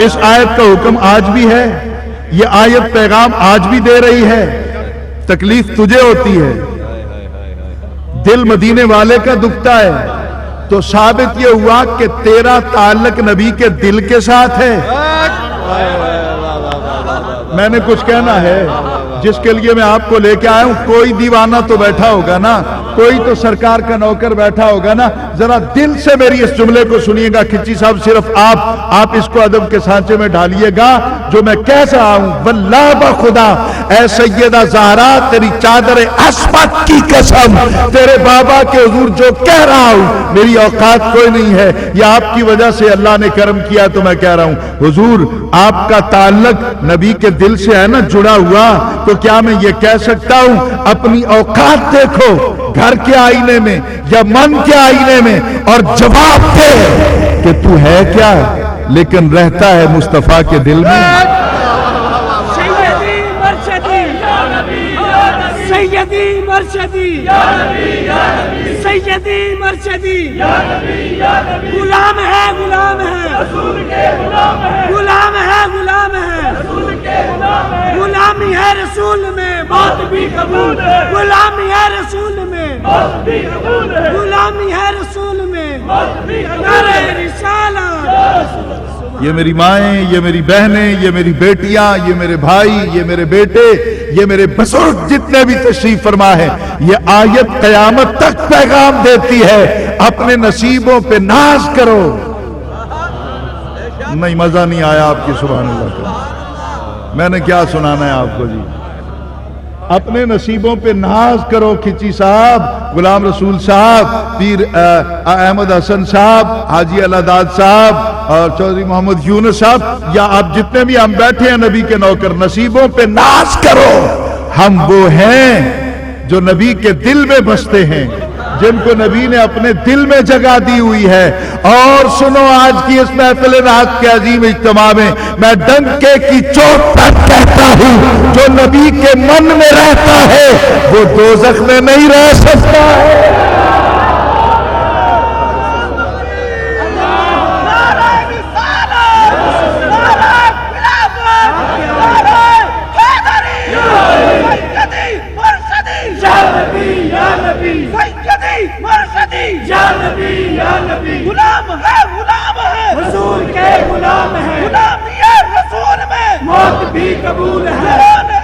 اس آیت کا حکم آج بھی ہے، یہ آیت پیغام آج بھی دے رہی ہے، تکلیف تجھے ہوتی ہے، دل مدینے والے کا دکھتا ہے، تو ثابت یہ ہوا کہ تیرا تعلق نبی کے دل کے ساتھ ہے۔ میں نے کچھ کہنا ہے، جس کے لیے میں آپ کو لے کے آیا ہوں، کوئی دیوانہ تو بیٹھا ہوگا نا، کوئی تو سرکار کا نوکر بیٹھا ہوگا نا. ذرا دل سے میری اس جملے کو سنیے گا کھچی صاحب، صرف آپ اس کو ادب کے سانچے میں ڈالیے گا جو میں کہہ رہا ہوں. واللہ بخدا اے سیدہ زہرا تیری چادر عصمت کی قسم، تیرے بابا کے حضور جو کہہ رہا ہوں میری اوقات کوئی نہیں ہے، یہ آپ کی وجہ سے اللہ نے کرم کیا تو میں کہہ رہا ہوں. حضور آپ کا تعلق نبی کے دل سے ہے نا جڑا ہوا، تو کیا میں یہ کہہ سکتا ہوں اپنی اوقات دیکھو گھر کے آئینے میں یا من کے آئینے میں اور جواب دے کہ تو ہے کیا، لیکن رہتا ہے مصطفیٰ کے دل میں.
سیدی مرشدی سیدی مرشدی سیدی مرشدی غلام ہے غلام ہے غلام ہے غلام ہے غلامی ہے رسول میں بات بھی قبول ہے غلامی ہے رسول میں بات بھی قبول ہے غلامی ہے رسول میں بات بھی قبول ہے رسالت.
یہ میری مائیں، یہ میری بہنیں، یہ میری بیٹیاں، یہ میرے بھائی، یہ میرے بیٹے، یہ میرے بزرگ جتنے بھی تشریف فرما ہے، یہ آیت قیامت تک پیغام دیتی ہے اپنے نصیبوں پہ ناز کرو. نہیں مزہ نہیں آیا آپ کی سبحان اللہ کا، میں نے کیا سنانا ہے آپ کو جی. اپنے نصیبوں پہ ناز کرو کھچی صاحب، غلام رسول صاحب، پیر احمد حسن صاحب، حاجی الہداد صاحب اور چودھری محمد یونس صاحب، یا آپ جتنے بھی ہم بیٹھے ہیں نبی کے نوکر، نصیبوں پہ ناز کرو. ہم وہ ہیں جو نبی کے دل میں بستے ہیں، جن کو نبی نے اپنے دل میں جگہ دی ہوئی ہے. اور سنو آج کی اس محفل رات کے عظیم اجتماع میں ڈنکے کی چوٹ پر کہتا ہوں جو نبی کے من میں رہتا ہے وہ دوزخ میں نہیں رہ سکتا ہے.
غلام ہے غلام ہے حضور کے غلام ہے غلامی رسول میں موت بھی قبول ہے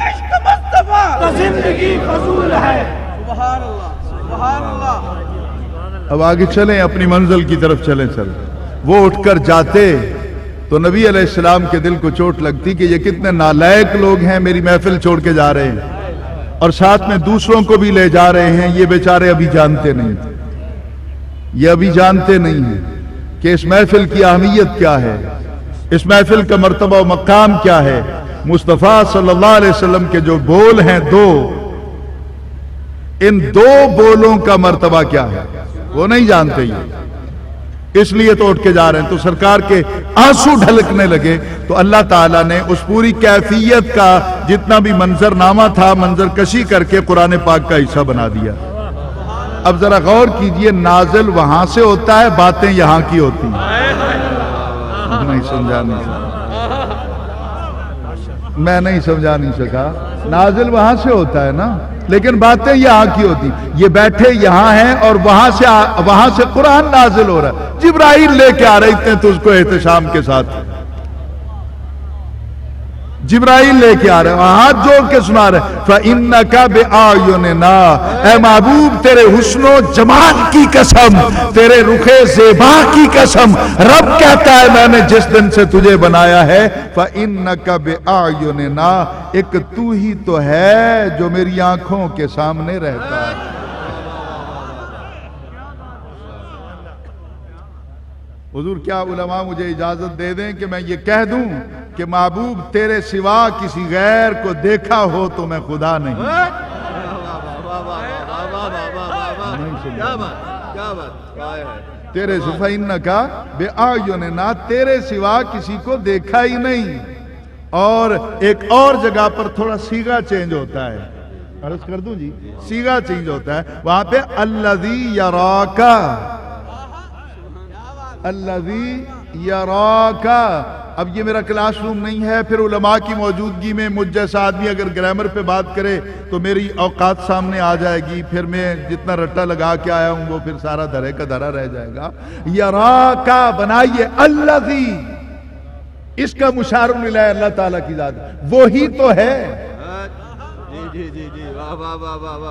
عشق مصطفیٰ تو زندگی فضول ہے. سبحان اللہ سبحان اللہ.
اب آگے چلیں، اپنی منزل کی طرف چلیں. وہ اٹھ کر جاتے تو نبی علیہ السلام کے دل کو چوٹ لگتی کہ یہ کتنے نالائق لوگ ہیں، میری محفل چھوڑ کے جا رہے ہیں اور ساتھ میں دوسروں کو بھی لے جا رہے ہیں. یہ بیچارے ابھی جانتے نہیں، یہ ابھی جانتے نہیں ہیں کہ اس محفل کی اہمیت کیا ہے، اس محفل کا مرتبہ و مقام کیا ہے. مصطفیٰ صلی اللہ علیہ وسلم کے جو بول ہیں دو، ان دو بولوں کا مرتبہ کیا ہے وہ نہیں جانتے. یہ اس لیے تو اٹھ کے جا رہے ہیں. تو سرکار کے آنسو ڈھلکنے لگے تو اللہ تعالیٰ نے اس پوری کیفیت کا جتنا بھی منظر نامہ تھا منظر کشی کر کے قرآن پاک کا حصہ بنا دیا. اب ذرا غور کیجئے، نازل وہاں سے ہوتا ہے، باتیں یہاں کی ہوتی ہیں. نہیں سمجھا نہیں سکا، میں نہیں سمجھا نہیں سکا. نازل وہاں سے ہوتا ہے نا، لیکن باتیں یہاں کی ہوتی. یہ بیٹھے یہاں ہیں اور وہاں سے قرآن نازل ہو رہا ہے. جبرائیل لے کے آ رہے تھے تو اس کو احتشام کے ساتھ جبرائیل لے کے آ رہے ہیں، ہاتھ جوڑ کے سنا رہے ہیں فَإِنَّكَ بِأَعْيُنِنَا، اے محبوب تیرے حسن و جمال کی قسم، تیرے رخ زیبا کی قسم. رب کہتا ہے میں نے جس دن سے تجھے بنایا ہے فَإِنَّكَ بِأَعْيُنِنَا، ایک تو ہی تو ہے جو میری آنکھوں کے سامنے رہتا ہے. حضور کیا علماء مجھے اجازت دے دیں کہ میں یہ کہہ دوں کہ محبوب تیرے سوا کسی غیر کو دیکھا ہو تو میں خدا نہیں. تیرے فَإِنَّكَ بِأَعْيُنِنَا، تیرے سوا کسی کو دیکھا ہی نہیں. اور ایک اور جگہ پر تھوڑا سیغہ چینج ہوتا ہے، عرض کر دوں جی، سیغہ چینج ہوتا ہے وہاں پہ الَّذِي يَرَاكَ، الَّذِي يَرَاكَ. اب یہ میرا کلاس روم نہیں ہے، پھر علماء کی موجودگی میں مجھ جیسا آدمی اگر گرامر پہ بات کرے تو میری اوقات سامنے آ جائے گی، پھر میں جتنا رٹا لگا کے آیا ہوں وہ پھر سارا دھرے کا دھرا رہ جائے گا. یراکا بنائیے الذی، اس کا مشار الیہ اللہ تعالیٰ کی ذات، وہی تو ہے.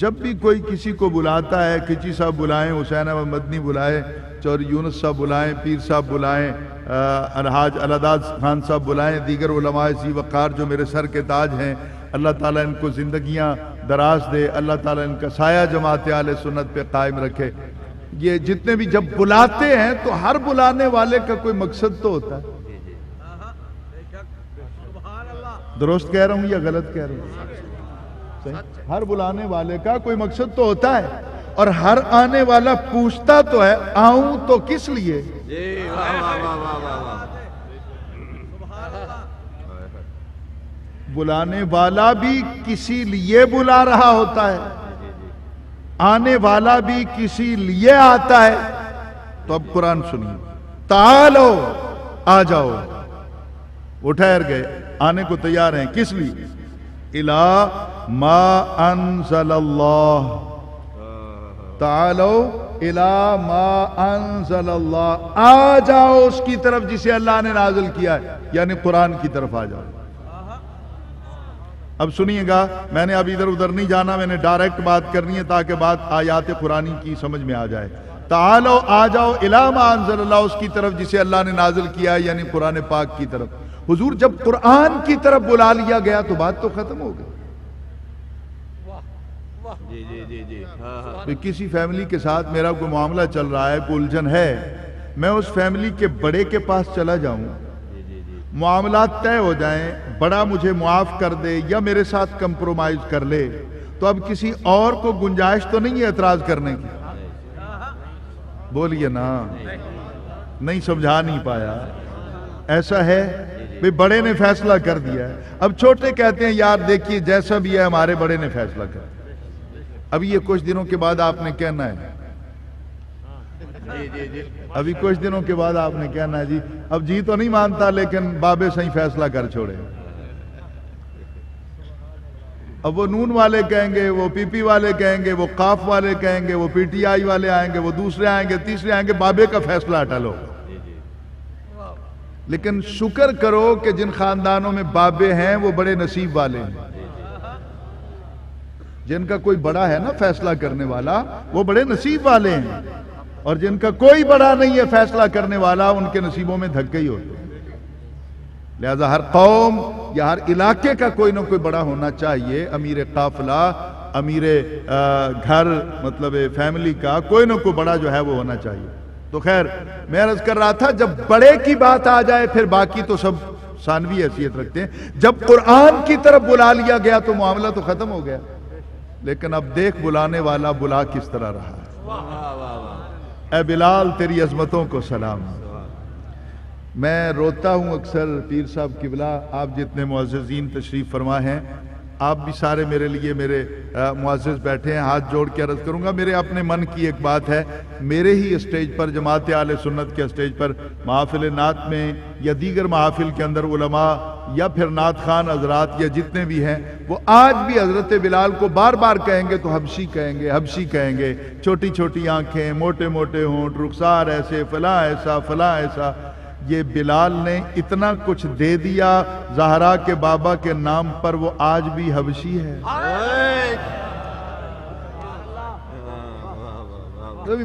جب بھی کوئی کسی کو بلاتا ہے، کچی صاحب بلائیں، حسین احمد مدنی بلائیں، چوہدری یونس صاحب بلائیں، پیر صاحب بلائیں، الحاج الہداد خان صاحب بلائیں، دیگر علماء ذی وقار جو میرے سر کے تاج ہیں، اللہ تعالیٰ ان کو زندگیاں دراز دے، اللہ تعالیٰ ان کا سایہ جماعت اہل سنت پہ قائم رکھے۔ یہ جتنے بھی جب بلاتے ہیں تو ہر بلانے والے کا کوئی مقصد تو ہوتا ہے۔ درست کہہ رہا ہوں یا غلط کہہ رہا ہوں؟ صحیح؟ ہر بلانے والے کا کوئی مقصد تو ہوتا ہے، اور ہر آنے والا پوچھتا تو ہے آؤں تو کس لیے؟ بلانے والا بھی کسی لیے بلا رہا ہوتا ہے، آنے والا بھی کسی لیے آتا ہے۔ تو اب قرآن سنیے، تعالو، آ جاؤ۔ وہ ٹھہر گئے، آنے کو تیار ہیں، کس لیے؟ الی ما انزل اللہ، تعالو الی ما انزل اللہ، آ جاؤ اس کی طرف جسے اللہ نے نازل کیا ہے، یعنی قرآن کی طرف آ جاؤ۔ اب سنیے گا، میں نے اب ادھر ادھر نہیں جانا، میں نے ڈائریکٹ بات کرنی ہے تاکہ بات آیات قرآنی کی سمجھ میں آ جائے۔ تعالو، آ جاؤ، الی ما انزل اللہ، اس کی طرف جسے اللہ نے نازل کیا ہے، یعنی قرآن پاک کی طرف۔ حضور جب قرآن کی طرف بلا لیا گیا تو بات تو ختم ہو گئی۔ کسی فیملی کے ساتھ میرا کوئی معاملہ چل رہا ہے، کوئی الجھن ہے، میں اس فیملی کے بڑے کے پاس چلا جاؤں، معاملات طے ہو جائیں، بڑا مجھے معاف کر دے یا میرے ساتھ کمپرومائز کر لے، تو اب کسی اور کو گنجائش تو نہیں ہے اعتراض کرنے کی؟ بولیے نا، نہیں سمجھا نہیں پایا؟ ایسا ہے بھئی بڑے نے فیصلہ کر دیا ہے، اب چھوٹے کہتے ہیں یار دیکھیے جیسا بھی ہے ہمارے بڑے نے فیصلہ کر دیا۔ اب یہ کچھ دنوں کے بعد آپ نے کہنا ہے، ابھی کچھ دنوں کے بعد آپ نے کہنا ہے جی اب جی تو نہیں مانتا لیکن بابے صحیح فیصلہ کر چھوڑے۔ اب وہ نون والے کہیں گے، وہ پی پی والے کہیں گے، وہ قاف والے کہیں گے، وہ پی ٹی آئی والے آئیں گے، وہ دوسرے آئیں گے، تیسرے آئیں گے، بابے کا فیصلہ اٹل ہو۔ لیکن شکر کرو کہ جن خاندانوں میں بابے ہیں وہ بڑے نصیب والے ہیں، جن کا کوئی بڑا ہے نا فیصلہ کرنے والا، وہ بڑے نصیب والے ہیں، اور جن کا کوئی بڑا نہیں ہے فیصلہ کرنے والا، ان کے نصیبوں میں دھکے ہی ہوتے ہیں۔ لہذا ہر قوم یا ہر علاقے کا کوئی نہ کوئی بڑا ہونا چاہیے، امیر قافلہ، امیر گھر، مطلب فیملی کا کوئی نہ کوئی بڑا جو ہے وہ ہونا چاہیے۔ تو خیر میں عرض کر رہا تھا جب بڑے کی بات آ جائے پھر باقی تو سب ثانوی حیثیت رکھتے ہیں۔ جب قرآن کی طرف بلا لیا گیا تو معاملہ تو ختم ہو گیا، لیکن اب دیکھ بلانے والا بلا کس طرح رہا ہے۔ اے بلال تیری عظمتوں کو سلام۔ میں روتا ہوں اکثر پیر صاحب قبلہ، آپ جتنے معززین تشریف فرما ہیں، آپ بھی سارے میرے لیے میرے معزز بیٹھے ہیں، ہاتھ جوڑ کے عرض کروں گا، میرے اپنے من کی ایک بات ہے، میرے ہی اسٹیج پر جماعت اہل سنت کے اسٹیج پر محافل نعت میں یا دیگر محافل کے اندر علماء یا پھر نعت خان حضرات یا جتنے بھی ہیں وہ آج بھی حضرت بلال کو بار بار کہیں گے تو حبشی کہیں گے، حبشی کہیں گے، چھوٹی چھوٹی آنکھیں، موٹے موٹے ہونٹ، رخسار ایسے، فلاں ایسا، فلاں ایسا۔ یہ بلال نے اتنا کچھ دے دیا زہرا کے بابا کے نام پر، وہ آج بھی حبشی ہے۔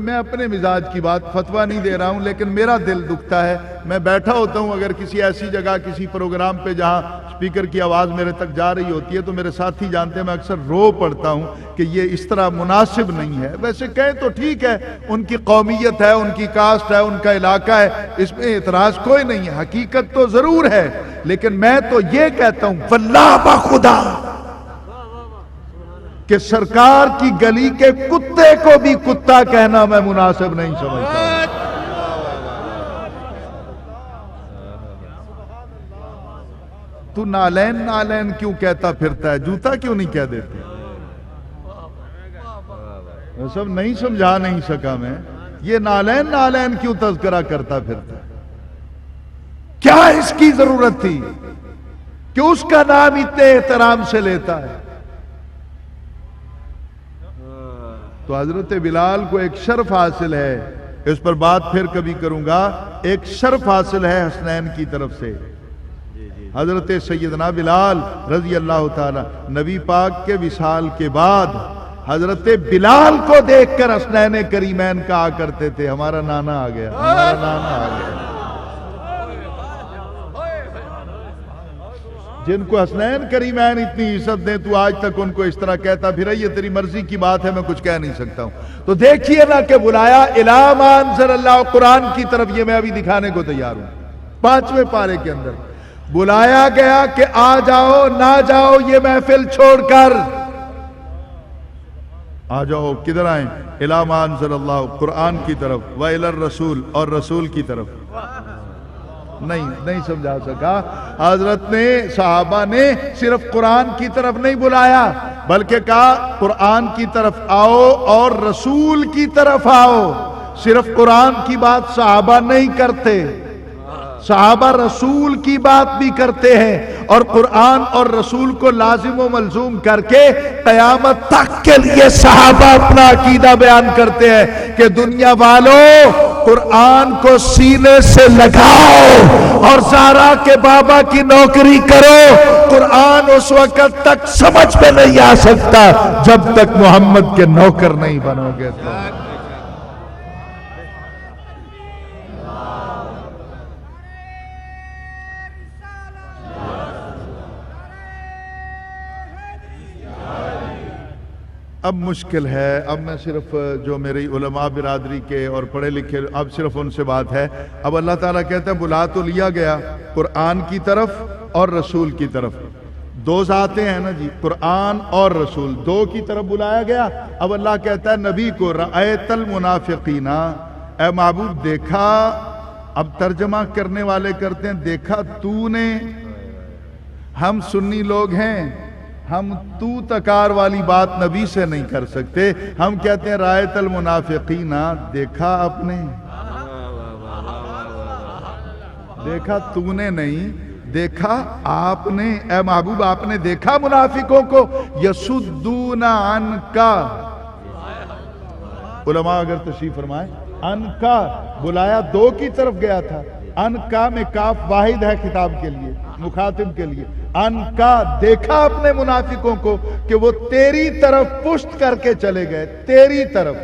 میں اپنے مزاج کی بات فتویٰ نہیں دے رہا ہوں، لیکن میرا دل دکھتا ہے، میں بیٹھا ہوتا ہوں اگر کسی ایسی جگہ کسی پروگرام پہ جہاں اسپیکر کی آواز میرے تک جا رہی ہوتی ہے تو میرے ساتھی جانتے ہیں میں اکثر رو پڑتا ہوں کہ یہ اس طرح مناسب نہیں ہے۔ ویسے کہیں تو ٹھیک ہے، ان کی قومیت ہے، ان کی کاسٹ ہے، ان کا علاقہ ہے، اس میں اعتراض کوئی نہیں ہے، حقیقت تو ضرور ہے، لیکن میں تو یہ کہتا ہوں واللہ بخدا کہ سرکار کی گلی کے کتے کو بھی کتا کہنا میں مناسب نہیں سمجھتا۔ تو نالین نالین کیوں کہتا پھرتا ہے، جوتا کیوں نہیں کہہ دیتے؟ سب نہیں سمجھا نہیں سکا میں، یہ نالین نالین کیوں تذکرہ کرتا پھرتا ہے؟ کیا اس کی ضرورت تھی کہ اس کا نام اتنے احترام سے لیتا ہے؟ تو حضرت بلال کو ایک شرف حاصل ہے، اس پر بات پھر کبھی کروں گا، ایک شرف حاصل ہے حسنین کی طرف سے۔ حضرت سیدنا بلال رضی اللہ تعالی نبی پاک کے وصال کے بعد حضرت بلال کو دیکھ کر حسنین کریمین کہا کرتے تھے ہمارا نانا آ گیا، ہمارا نانا آ گیا۔ جن کو حسنین کریمین اتنی عزت دیں تو آج تک ان کو اس طرح کہتا پھر یہ تیری مرضی کی بات ہے، میں کچھ کہہ نہیں سکتا ہوں۔ تو دیکھیے نا کہ بلایا اِلیٰ مَا أَنزَلَ اللَّهُ، قرآن کی طرف، یہ میں ابھی دکھانے کو تیار ہوں 5ویں پارے کے اندر بلایا گیا کہ آ جاؤ، نہ جاؤ یہ محفل چھوڑ کر آ جاؤ۔ کدھر آئیں؟ اِلیٰ مَا أَنزَلَ اللَّهُ، قرآن کی طرف، وَإِلَى الرَّسُولِ، اور رسول کی طرف۔ نہیں سمجھا سکا۔ حضرت نے، صحابہ نے صرف قرآن کی طرف نہیں بلایا بلکہ کہا قرآن کی طرف آؤ اور رسول کی طرف آؤ۔ صرف قرآن کی بات صحابہ نہیں کرتے، صحابہ رسول کی بات بھی کرتے ہیں، اور قرآن اور رسول کو لازم و ملزوم کر کے قیامت تک کے لیے صحابہ اپنا عقیدہ بیان کرتے ہیں کہ دنیا والوں قرآن کو سینے سے لگاؤ اور زہرا کے بابا کی نوکری کرو۔ قرآن اس وقت تک سمجھ میں نہیں آ سکتا جب تک محمد کے نوکر نہیں بنو گے۔ اب مشکل ہے، اب میں صرف جو میری علماء برادری کے اور پڑھے لکھے، اب صرف ان سے بات ہے۔ اب اللہ تعالیٰ کہتا ہے بلا تو لیا گیا قرآن کی طرف اور رسول کی طرف، دو ذاتیں ہیں نا جی، قرآن اور رسول، دو کی طرف بلایا گیا۔ اب اللہ کہتا ہے نبی کو رأیت المنافقین، اے محبوب دیکھا، اب ترجمہ کرنے والے کرتے ہیں دیکھا تو نے، ہم سنی لوگ ہیں، ہم تو تکار والی بات نبی سے نہیں کر سکتے، ہم کہتے ہیں رایت المنافقین، دیکھا آپ نے، دیکھا تو نے نہیں، دیکھا آپ نے، اے محبوب آپ نے دیکھا منافقوں کو، یسدون عنکا، علماء اگر تشریف فرمائیں، عنکا بلایا دو کی طرف گیا تھا، عنکا میں کاف واحد ہے خطاب کے لیے، مخاطب کے لیے، عنکا دیکھا اپنے منافقوں کو کہ وہ تیری طرف پشت کر کے چلے گئے، تیری طرف،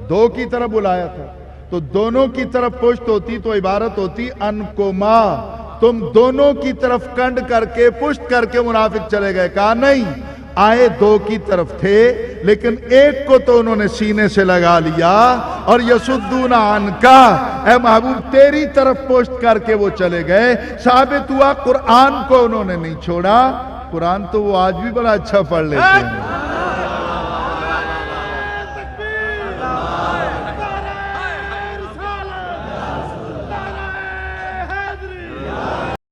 دو کی طرف بلایا تھا تو دونوں کی طرف پشت ہوتی تو عبارت ہوتی انکما، تم دونوں کی طرف کنڈ کر کے پشت کر کے منافق چلے گئے، کہا نہیں، آئے دو کی طرف تھے لیکن ایک کو تو انہوں نے سینے سے لگا لیا، اور یسدون عنکا، اے محبوب تیری طرف پشت کر کے وہ چلے گئے۔ ثابت ہوا قرآن کو انہوں نے نہیں چھوڑا، قرآن تو وہ آج بھی بڑا اچھا پڑھ لیتے ہیں۔